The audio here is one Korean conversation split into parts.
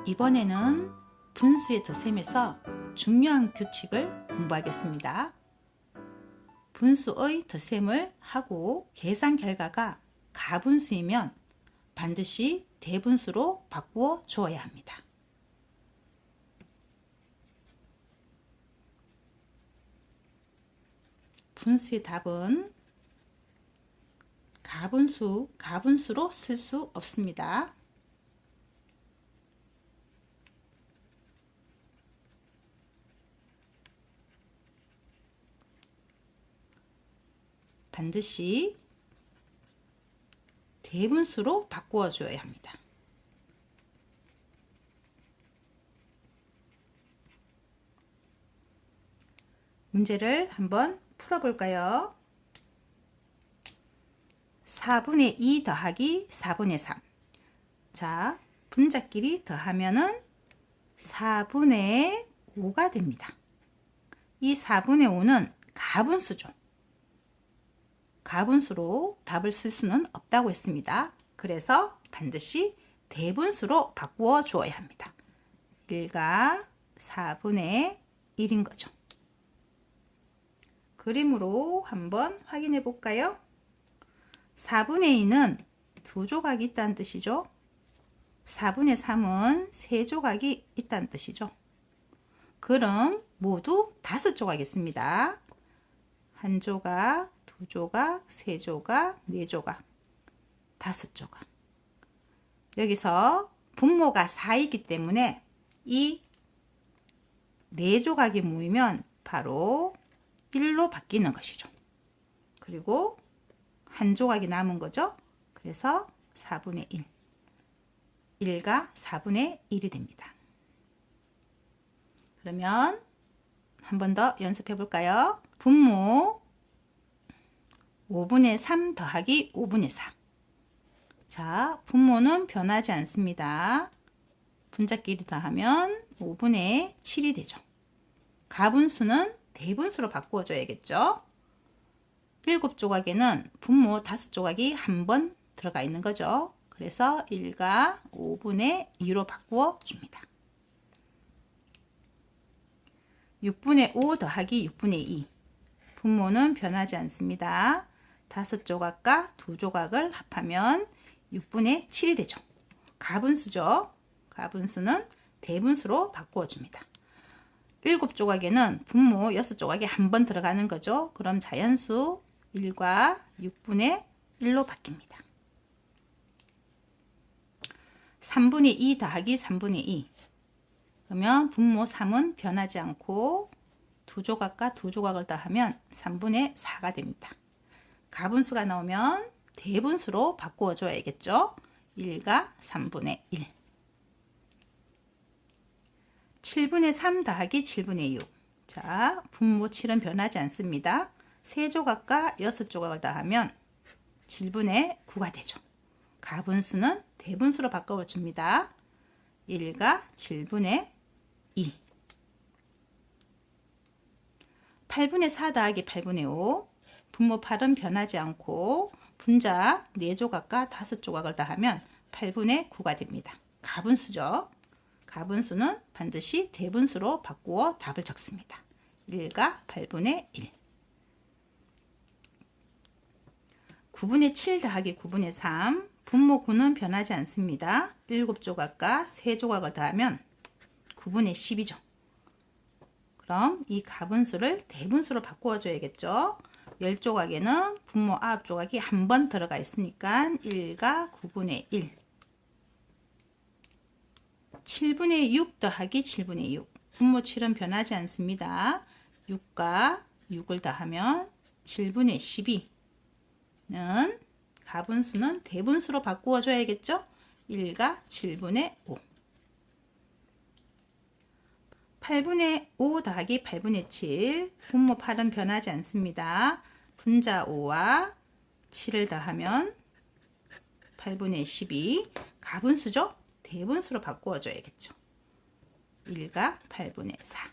이번에는 분수의 덧셈에서 중요한 규칙을 공부하겠습니다. 분수의 덧셈을 하고 계산 결과가 가분수이면 반드시 대분수로 바꾸어 주어야 합니다. 분수의 답은 가분수로 쓸 수 없습니다. 반드시 대분수로 바꾸어 줘야 합니다. 문제를 한번 풀어볼까요? 4분의 2 더하기 4분의 3. 자, 분자끼리 더하면은 4분의 5가 됩니다. 이 4분의 5는 가분수죠. 가분수로 답을 쓸 수는 없다고 했습니다. 그래서 반드시 대분수로 바꾸어 주어야 합니다. 1가 4분의 1인 거죠. 그림으로 한번 확인해 볼까요? 4분의 2는 2조각이 있다는 뜻이죠. 4분의 3은 3조각이 있다는 뜻이죠. 그럼 모두 5조각 있습니다. 1조각, 2조각, 3조각, 4조각, 5조각. 여기서 분모가 4이기 때문에 이 4조각이 모이면 바로 1로 바뀌는 것이죠. 그리고 1조각이 남은 거죠. 그래서 4분의 1. 1가 4분의 1이 됩니다. 그러면 한 번 더 연습해 볼까요? 분모 5분의 3 더하기 5분의 4. 자, 분모는 변하지 않습니다. 분자끼리 더하면 5분의 7이 되죠. 가분수는 대분수로 바꾸어 줘야겠죠. 7조각에는 분모 5조각이 한 번 들어가 있는 거죠. 그래서 1가 5분의 2로 바꾸어 줍니다. 6분의 5 더하기 6분의 2. 분모는 변하지 않습니다. 5조각과 2조각을 합하면 6분의 7이 되죠. 가분수죠. 가분수는 대분수로 바꾸어 줍니다. 7조각에는 분모 6조각이 한 번 들어가는 거죠. 그럼 자연수 1과 6분의 1로 바뀝니다. 3분의 2 더하기 3분의 2. 그러면 분모 3은 변하지 않고 2조각과 2조각을 더하면 3분의 4가 됩니다. 가분수가 나오면 대분수로 바꾸어 줘야겠죠. 1가 3분의 1. 7분의 3 더하기 7분의 6. 자, 분모 7은 변하지 않습니다. 3조각과 6조각을 더하면 7분의 9가 되죠. 가분수는 대분수로 바꿔 줍니다. 1가 7분의 2. 8분의 4 더하기 8분의 5. 분모 8은 변하지 않고 분자 4조각과 5조각을 더하면 8분의 9가 됩니다. 가분수죠. 가분수는 반드시 대분수로 바꾸어 답을 적습니다. 1가 8분의 1. 9분의 7 더하기 9분의 3. 분모 9는 변하지 않습니다. 7조각과 3조각을 더하면 9분의 10이죠. 그럼 이 가분수를 대분수로 바꾸어 줘야겠죠. 10조각에는 분모 9조각이 한 번 들어가 있으니까 1가 9분의 1. 7분의 6 더하기 7분의 6. 분모 7은 변하지 않습니다. 6과 6을 더하면 7분의 12는 가분수는 대분수로 바꾸어 줘야겠죠. 1가 7분의 5. 8분의 5 더하기 8분의 7. 분모 8은 변하지 않습니다. 분자 5와 7을 더하면 8분의 12. 가분수죠. 대분수로 바꾸어 줘야겠죠. 1가 8분의 4.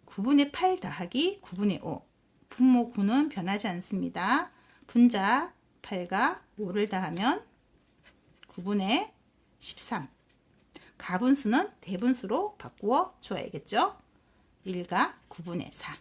9분의 8 더하기 9분의 5. 분모 9는 변하지 않습니다. 분자 8과 5를 더하면 9분의 13. 가분수는 대분수로 바꾸어 줘야겠죠. 1가 9분의 4.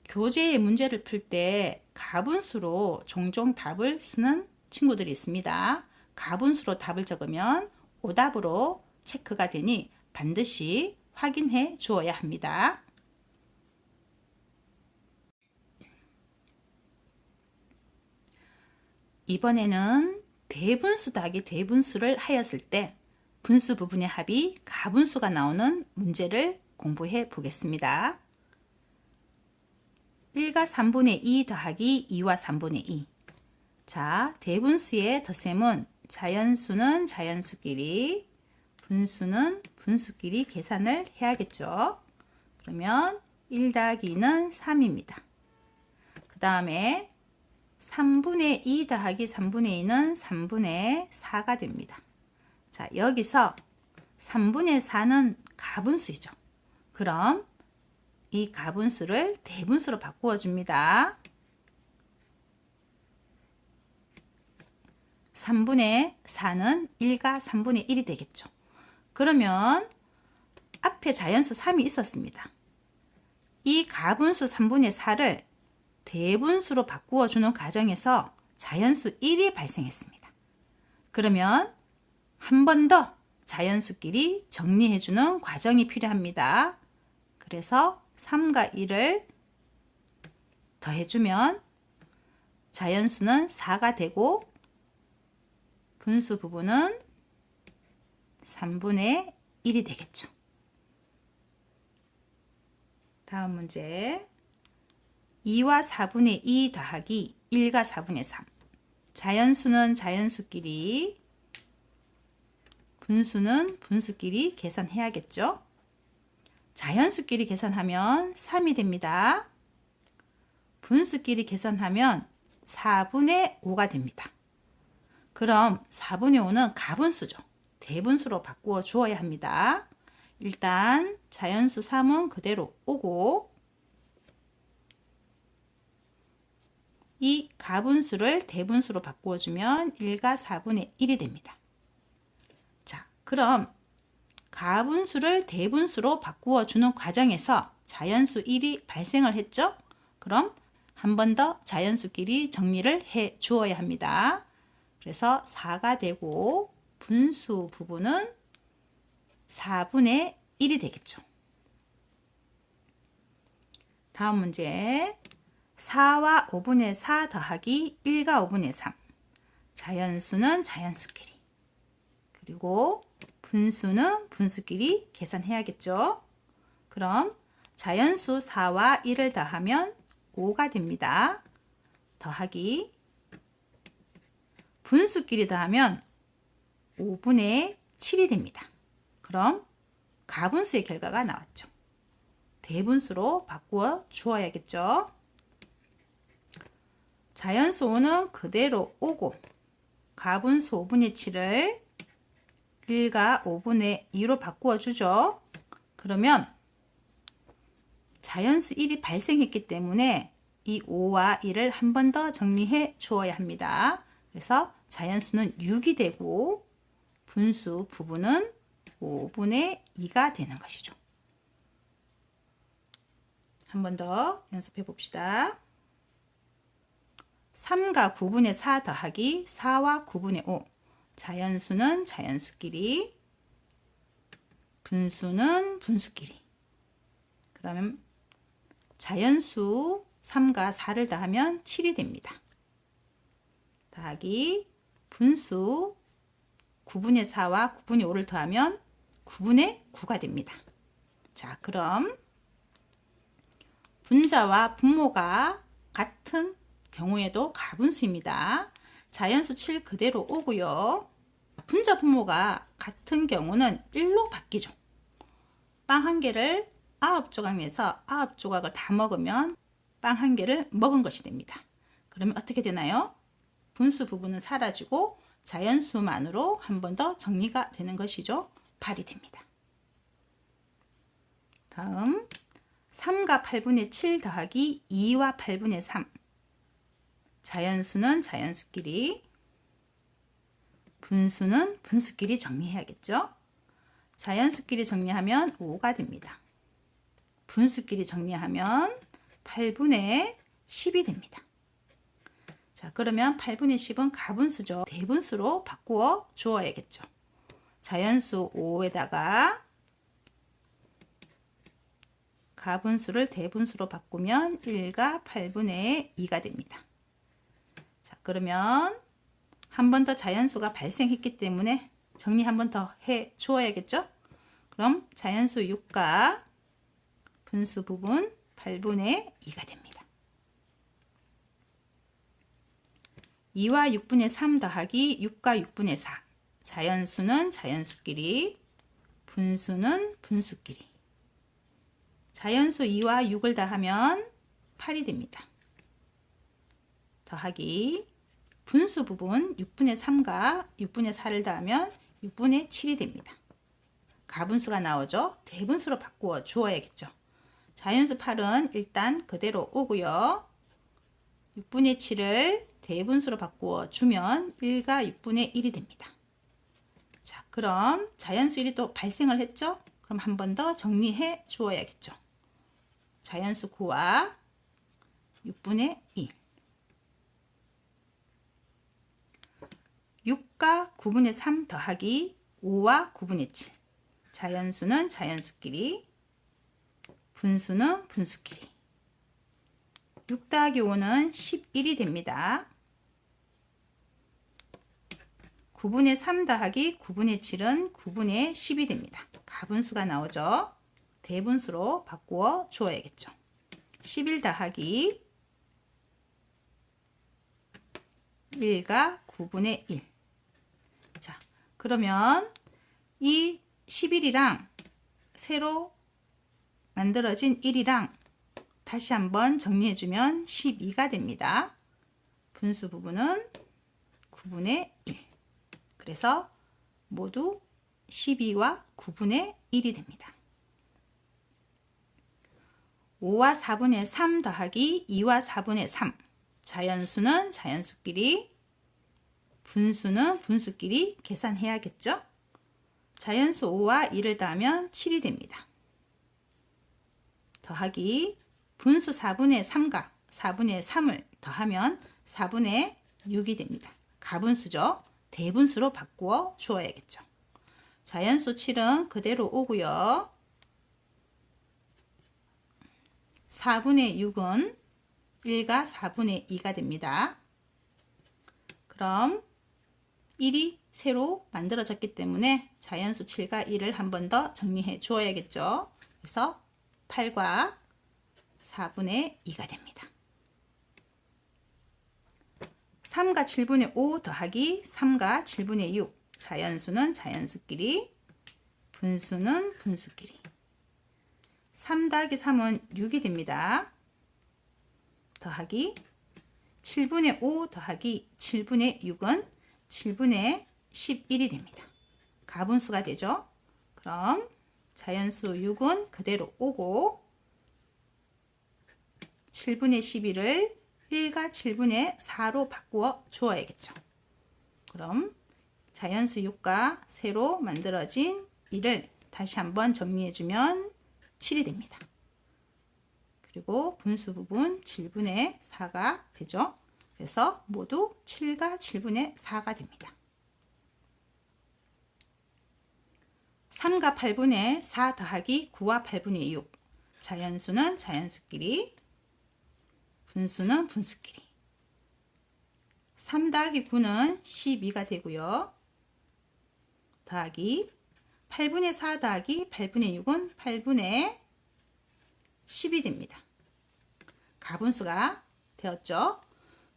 교재의 문제를 풀 때 가분수로 종종 답을 쓰는 친구들이 있습니다. 가분수로 답을 적으면 오답으로 체크가 되니 반드시 확인해 주어야 합니다. 이번에는 대분수 더하기 대분수를 하였을 때 분수 부분의 합이 가분수가 나오는 문제를 공부해 보겠습니다. 1과 3분의 2 더하기 2와 3분의 2. 자, 대분수의 덧셈은 자연수는 자연수끼리, 분수는 분수끼리 계산을 해야겠죠. 그러면 1 더하기 2는 3입니다. 그 다음에 3분의 2 더하기 3분의 2는 3분의 4가 됩니다. 자, 여기서 3분의 4는 가분수이죠. 그럼 이 가분수를 대분수로 바꾸어 줍니다. 3분의 4는 1과 3분의 1이 되겠죠. 그러면 앞에 자연수 3이 있었습니다. 이 가분수 3분의 4를 대분수로 바꾸어 주는 과정에서 자연수 1이 발생했습니다. 그러면 한 번 더 자연수끼리 정리해 주는 과정이 필요합니다. 그래서 3과 1을 더해주면 자연수는 4가 되고 분수 부분은 3분의 1이 되겠죠. 다음 문제 2와 4분의 2 더하기 1과 4분의 3. 자연수는 자연수끼리, 분수는 분수끼리 계산해야겠죠. 자연수끼리 계산하면 3이 됩니다. 분수끼리 계산하면 4분의 5가 됩니다. 그럼 4분의 5는 가분수죠. 대분수로 바꾸어 주어야 합니다. 일단 자연수 3은 그대로 오고 이 가분수를 대분수로 바꾸어 주면 1과 4분의 1이 됩니다. 자, 그럼 가분수를 대분수로 바꾸어 주는 과정에서 자연수 1이 발생을 했죠? 그럼 한 번 더 자연수끼리 정리를 해 주어야 합니다. 그래서 4가 되고 분수 부분은 4분의 1이 되겠죠. 다음 문제 4와 5분의 4 더하기 1과 5분의 3. 자연수는 자연수끼리, 그리고 분수는 분수끼리 계산해야겠죠. 그럼 자연수 4와 1을 더하면 5가 됩니다. 더하기 분수끼리 더하면 5분의 7이 됩니다. 그럼 가분수의 결과가 나왔죠. 대분수로 바꾸어 주어야겠죠. 자연수 5는 그대로 오고 가분수 5분의 7을 1과 5분의 2로 바꾸어 주죠. 그러면 자연수 1이 발생했기 때문에 이 5와 1을 한 번 더 정리해 주어야 합니다. 그래서 자연수는 6이 되고 분수 부분은 5분의 2가 되는 것이죠. 한 번 더 연습해 봅시다. 3과 9분의 4 더하기 4와 9분의 5. 자연수는 자연수끼리, 분수는 분수끼리. 그러면 자연수 3과 4를 더하면 7이 됩니다. 더하기 분수 9분의 4와 9분의 5를 더하면 9분의 9가 됩니다. 자, 그럼 분자와 분모가 같은 경우에도 가분수입니다. 자연수 7 그대로 오고요. 분자 분모가 같은 경우는 1로 바뀌죠. 빵 한 개를 9조각 내서 9조각을 다 먹으면 빵 한 개를 먹은 것이 됩니다. 그러면 어떻게 되나요? 분수 부분은 사라지고 자연수만으로 한 번 더 정리가 되는 것이죠. 8이 됩니다. 다음 3과 8분의 7 더하기 2와 8분의 3. 자연수는 자연수끼리, 분수는 분수끼리 정리해야겠죠. 자연수끼리 정리하면 5가 됩니다. 분수끼리 정리하면 8분의 10이 됩니다. 자, 그러면 8분의 10은 가분수죠. 대분수로 바꾸어 주어야겠죠. 자연수 5에다가 가분수를 대분수로 바꾸면 1가 8분의 2가 됩니다. 자, 그러면 한 번 더 자연수가 발생했기 때문에 정리 한 번 더 해 주어야겠죠. 그럼 자연수 6과 분수 부분 8분의 2가 됩니다. 2와 6분의 3 더하기 6과 6분의 4. 자연수는 자연수끼리, 분수는 분수끼리. 자연수 2와 6을 더하면 8이 됩니다. 더하기 분수 부분 6분의 3과 6분의 4를 더하면 6분의 7이 됩니다. 가분수가 나오죠. 대분수로 바꾸어 주어야겠죠. 자연수 8은 일단 그대로 오고요. 6분의 7을 대분수로 바꾸어 주면 1가 6분의 1이 됩니다. 자, 그럼 자연수 1이 또 발생을 했죠. 그럼 한 번 더 정리해 주어야겠죠. 자연수 9와 6분의 1. 6과 9분의 3 더하기 5와 9분의 7. 자연수는 자연수끼리, 분수는 분수끼리. 6 더하기 5는 11이 됩니다. 9분의 3 더하기 9분의 7은 9분의 10이 됩니다. 가분수가 나오죠. 대분수로 바꾸어 주어야겠죠. 11 더하기 1가 9분의 1. 자, 그러면 이 11이랑 새로 만들어진 1이랑 다시 한번 정리해주면 12가 됩니다. 분수 부분은 9분의 1. 그래서 모두 12와 9분의 1이 됩니다. 5와 4분의 3 더하기 2와 4분의 3. 자연수는 자연수끼리, 분수는 분수끼리 계산해야겠죠. 자연수 5와 2를 더하면 7이 됩니다. 더하기 분수 4분의 3과 4분의 3을 더하면 4분의 6이 됩니다. 가분수죠. 대분수로 바꾸어 주어야겠죠. 자연수 7은 그대로 오고요. 4분의 6은 1과 4분의 2가 됩니다. 그럼 1이 새로 만들어졌기 때문에 자연수 7과 1을 한 번 더 정리해 주어야겠죠. 그래서 8과 4분의 2가 됩니다. 3과 7분의 5 더하기 3과 7분의 6. 자연수는 자연수끼리, 분수는 분수끼리. 3 더하기 3은 6이 됩니다. 더하기 7분의 5 더하기 7분의 6은 7분의 11이 됩니다. 가분수가 되죠. 그럼 자연수 6은 그대로 오고 7분의 11을 1과 7분의 4로 바꾸어 주어야겠죠. 그럼 자연수 6과 새로 만들어진 1을 다시 한번 정리해주면 7이 됩니다. 그리고 분수 부분 7분의 4가 되죠. 그래서 모두 7과 7분의 4가 됩니다. 3과 8분의 4 더하기 9와 8분의 6. 자연수는 자연수끼리, 분수는 분수끼리. 3 더하기 9는 12가 되고요. 더하기 8분의 4 더하기 8분의 6은 8분의 10이 됩니다. 가분수가 되었죠.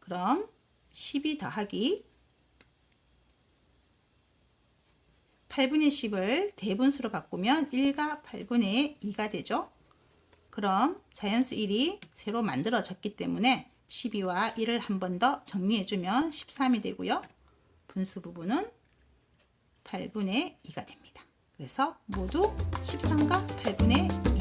그럼 12 더하기 8분의 10을 대분수로 바꾸면 1과 8분의 2가 되죠. 그럼 자연수 1이 새로 만들어졌기 때문에 12와 1을 한 번 더 정리해주면 13이 되고요. 분수 부분은 8분의 2가 됩니다. 그래서 모두 13과 8분의